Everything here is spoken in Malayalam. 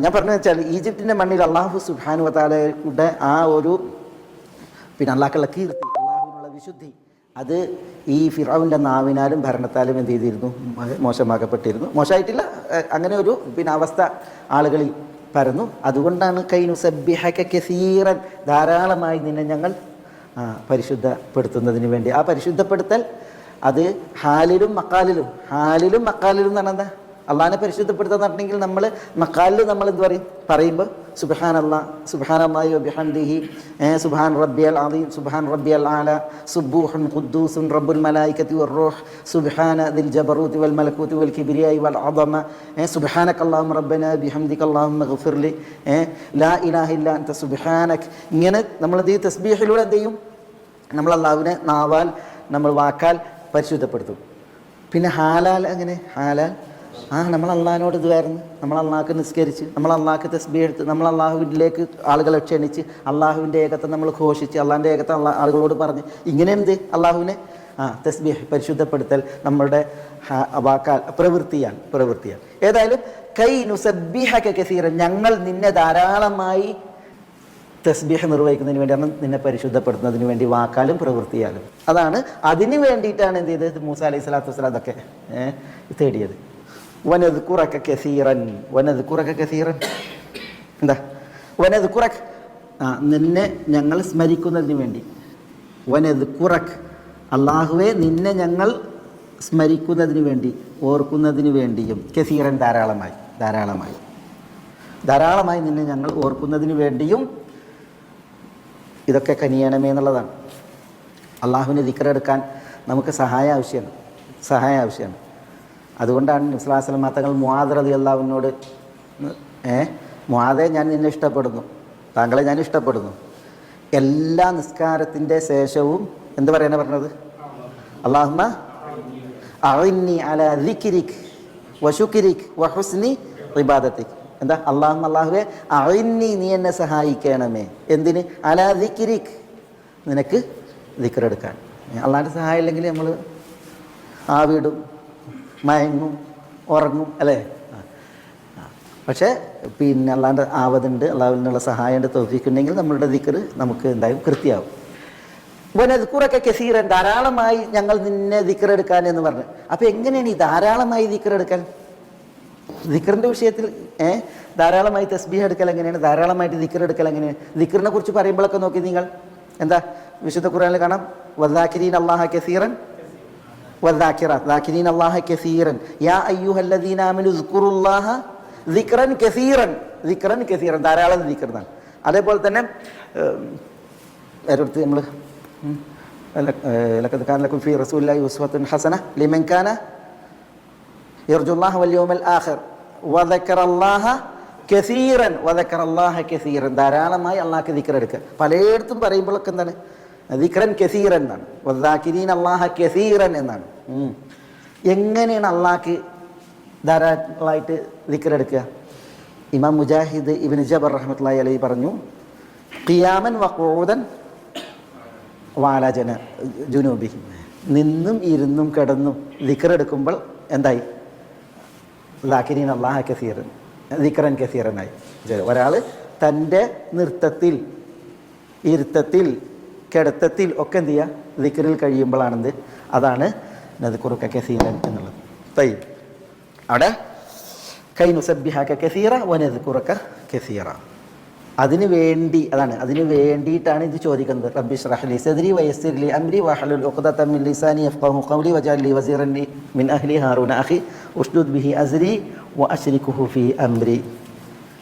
ഞാൻ പറഞ്ഞു വെച്ചാൽ ഈജിപ്തിൻ്റെ മണ്ണിൽ അള്ളാഹു സുബ്ഹാനഹു വ തആലയുടെ ആ ഒരു അള്ളാഹുള്ള കീർത്തി, അള്ളാഹുവിനുള്ള വിശുദ്ധി, അത് ഈ ഫിർഔൻ്റെ നാവിനാലും ഭരണത്താലും എന്ത് ചെയ്തിരുന്നു? മോശമാക്കപ്പെട്ടിരുന്നു. മോശമായിട്ടില്ല, അങ്ങനെ ഒരു അവസ്ഥ ആളുകളിൽ പരന്നു. അതുകൊണ്ടാണ് കൈനുസബ്ബിഹക കസീറൻ, ധാരാളമായി നിന്നെ ഞങ്ങൾ പരിശുദ്ധപ്പെടുത്തുന്നതിന് വേണ്ടി. ആ പരിശുദ്ധപ്പെടുത്തൽ അത് ഹാലിലും മക്കാലിലും എന്ന് പറഞ്ഞാൽ എന്താ? അള്ളാഹിനെ പരിശുദ്ധപ്പെടുത്താന്ന് പറഞ്ഞെങ്കിൽ നമ്മൾ മക്കാലിൽ നമ്മൾ എന്ത് പറയും? പറയുമ്പോൾ സുബ്ഹാനല്ലാഹി വബിഹംദിഹി, സുബ്ഹാൻ റബ്ബിയൽ അദീം, സുബ്ഹാൻ റബ്ബിയൽ ആല, സുബ്ബൂഹുൻ ഖുദ്ദൂസുൻ റബ്ബുൽ മലായികതി വർ-റൂഹ്, സുബ്ഹാന ദിൽ ജബറൂതി വൽ മലകൂതി വൽ കിബ്രിയായി വൽ അദമ, സുബ്ഹാനകല്ലാഹുമ്മ റബ്ബനാ ബിഹംദിക അല്ലാഹുമ്മ ഗ്ഫിർലി, ലാ ഇലാഹ ഇല്ലാ അൻത സുബ്ഹാനക. ഇങ്ങനെ നമ്മൾ ഈ തസ്ബീഹിലൂടെ എന്ത് ചെയ്യും? നമ്മൾ അള്ളാഹുവിനെ നാവാൽ, നമ്മൾ വാക്കാൽ പരിശുദ്ധപ്പെടുത്തും. പിന്നെ ഹാലാൽ, അങ്ങനെ ഹാലാൽ നമ്മൾ അള്ളാഹിനോട് ഇതുവായിരുന്നു, നമ്മൾ അള്ളാഹ്ക്ക് നിസ്കരിച്ച്, നമ്മൾ അള്ളാഹ്ക്ക് തസ്ബീഹ് എടുത്ത്, നമ്മൾ അള്ളാഹുവിലേക്ക് ആളുകളെ ക്ഷണിച്ച്, അള്ളാഹുവിൻ്റെ ഏകത്തെ നമ്മൾ ഘോഷിച്ച്, അള്ളാഹിൻ്റെ ഏകത്തെ ആളുകളോട് പറഞ്ഞ്, ഇങ്ങനെ എന്ത് അള്ളാഹുവിനെ തസ്ബീഹ് പരിശുദ്ധപ്പെടുത്തൽ നമ്മളുടെ വാക്കാൽ പ്രവൃത്തിയാൽ. ഏതായാലും കൈ നുസബ്ബിഹക കസീറൻ, ഞങ്ങൾ നിന്നെ ധാരാളമായി തസ്ബീഹ് നിർവഹിക്കുന്നതിന് വേണ്ടിയാണ്, നിന്നെ പരിശുദ്ധപ്പെടുത്തുന്നതിന് വേണ്ടി വാക്കാലും പ്രവൃത്തിയാലും. അതാണ്, അതിന് വേണ്ടിയിട്ടാണ് എന്ത് ചെയ്തത്? മൂസ അലൈഹി സ്വലാത്തു വസ്സലാം അതൊക്കെ തേടിയത്. വനദ്കുറക കസീറൻ എന്താ? വനദ്കുറക, നിന്നെ ഞങ്ങൾ സ്മരിക്കുന്നതിന് വേണ്ടി. വനദ്കുറക, അള്ളാഹുവെ നിന്നെ ഞങ്ങൾ സ്മരിക്കുന്നതിന് വേണ്ടി, ഓർക്കുന്നതിന് വേണ്ടിയും. കസീറൻ, ധാരാളമായി നിന്നെ ഞങ്ങൾ ഓർക്കുന്നതിന് വേണ്ടിയും ഇതൊക്കെ കനിയണമേ എന്നുള്ളതാണ്. അള്ളാഹുവിനെ ദിക്റെടുക്കാൻ നമുക്ക് സഹായം ആവശ്യമാണ്. അതുകൊണ്ടാണ് നബി സല്ലല്ലാഹു അലൈഹി വസല്ലം തങ്ങൾ മുആദ് റളിയല്ലാഹു അൻഹുവിനോട്, മുആദേ ഞാൻ നിന്നെ ഇഷ്ടപ്പെടുന്നു, താങ്കളെ ഞാൻ ഇഷ്ടപ്പെടുന്നു. എല്ലാ നിസ്കാരത്തിൻ്റെ ശേഷവും എന്ത് പറയാനാണ് പറഞ്ഞത്? അല്ലാഹുമ്മ അഇന്നി അലാ ദിക്രിക് വശുക്രിക് വഹുസ്നി ഇബാദതിക്. എന്താ? അല്ലാഹുവേ അഇന്നി, നീ എന്നെ സഹായിക്കണമേ. എന്തിന്? അലാ ദിക്രിക്, നിനക്ക് ദിക്റെടുക്കാൻ. അള്ളാഹിൻ്റെ സഹായം ഇല്ലെങ്കിൽ നമ്മൾ ആവിടും, മയങ്ങും, ഉറങ്ങും, അല്ലേ? പക്ഷേ അള്ളാഹിൻ്റെ ആവതുണ്ട്, അള്ളാഹുവിൽ നിന്നുള്ള സഹായമുണ്ട്, തൗഫീഖ് ഉണ്ടെങ്കിൽ നമ്മളുടെ ദിക്ർ നമുക്ക് എന്തായാലും കൃത്യമാവും. വനദ്കുറക കസീറൻ, ധാരാളമായി ഞങ്ങൾ നിന്നെ ദിക്റെടുക്കാൻ എന്ന് പറഞ്ഞു. അപ്പോൾ എങ്ങനെയാണ് ഈ ധാരാളമായി ദിക്റെടുക്കാൻ? ദിക്റിൻ്റെ വിഷയത്തിൽ ധാരാളമായി തസ്ബീഹ് എടുക്കൽ എങ്ങനെയാണ്? ധാരാളമായിട്ട് ദിക്റെടുക്കൽ എങ്ങനെയാണ്? ദിക്റിനെ കുറിച്ച് പറയുമ്പോഴൊക്കെ നോക്കി നിങ്ങൾ എന്താ? വിശുദ്ധ ഖുർആനിൽ കാണാം, വദ്ദാകിരീന അല്ലാഹ കസീറൻ വദ്ദാകിറാത്ത്, ദാകിരീന അല്ലാഹ കസീറൻ, യാ അയ്യുഹല്ലദീന ആമനു ഉസ്കുറുല്ലാഹ ദിക്റൻ കസീറൻ, ധാരാളം ദിക്റാണ്. അതേപോലെ തന്നെ വേറൊരുത്ത് നമ്മൾ ലഖദ് കാന ലക്കും ഫീ റസൂലില്ലാഹി ഉസ്വത്തുൻ ഹസന ലിമൻ കാന യർജുല്ലാഹ വൽ യൗമൽ ആഖിർ വദക്കറല്ലാഹ കസീറൻ, ധാരാളമായി അള്ളാഹ്ക്ക് ദിക്റെടുക്കുക. പലയിടത്തും പറയുമ്പോഴൊക്കെ എന്താണ്? ദിക്റൻ കസീറൻ എന്നാണ്, വദ്ദാകിരീന അല്ലാഹ കസീറൻ എന്നാണ്. എങ്ങനെയാണ് അള്ളാഹ്ക്ക് ധാരാളമായിട്ട് ദിക്റെടുക്കുക? ഇമാം മുജാഹിദ് ഇബ്നു ജബർ റഹ്മത്തുള്ളാഹി അലൈഹി പറഞ്ഞു, ഖിയാമൻ വഖൂദൻ വഅലാ ജുനൂബിഹി, നിന്നും ഇരുന്നും കിടന്നും ദിക്റെടുക്കുമ്പോൾ എന്തായി? ദാകിരീന അല്ലാഹ കസീറൻ, ദിക്റൻ കസീറനായി. ഒരാൾ തൻ്റെ നൃത്തത്തിൽ, ഇരുത്തത്തിൽ, കിടത്തത്തിൽ ഒക്കെ എന്ത് ചെയ്യുക? ദിക്റിൽ കഴിയുമ്പോഴാണെന്ത്? അതാണ് നദ്കുറുക കസീറൻ എന്നുള്ളത്. അവിടെ കൈ നുസബ്ബിഹക കസീറ വനദ്കുറുക കസീറ, അതിന് വേണ്ടിയിട്ടാണ് ഇത് ചോദിക്കുന്നത്. റബ്ബി ഇശ്റഹ് ലി സദ്രി വയസ്സിർ ലി അംരി വഹ്ലുൽ ഉഖ്ദത മിൻ ലിസാനി യഫ്ഖഹു ഖൗലി വജഅൽ ലി വസീറൻ മിൻ അഹ്ലി ഹാറൂന അഖി ഉഷ്ദുദ് ബിഹി അസ്രി വഅശ്രികുഹു ഫീ അംരി.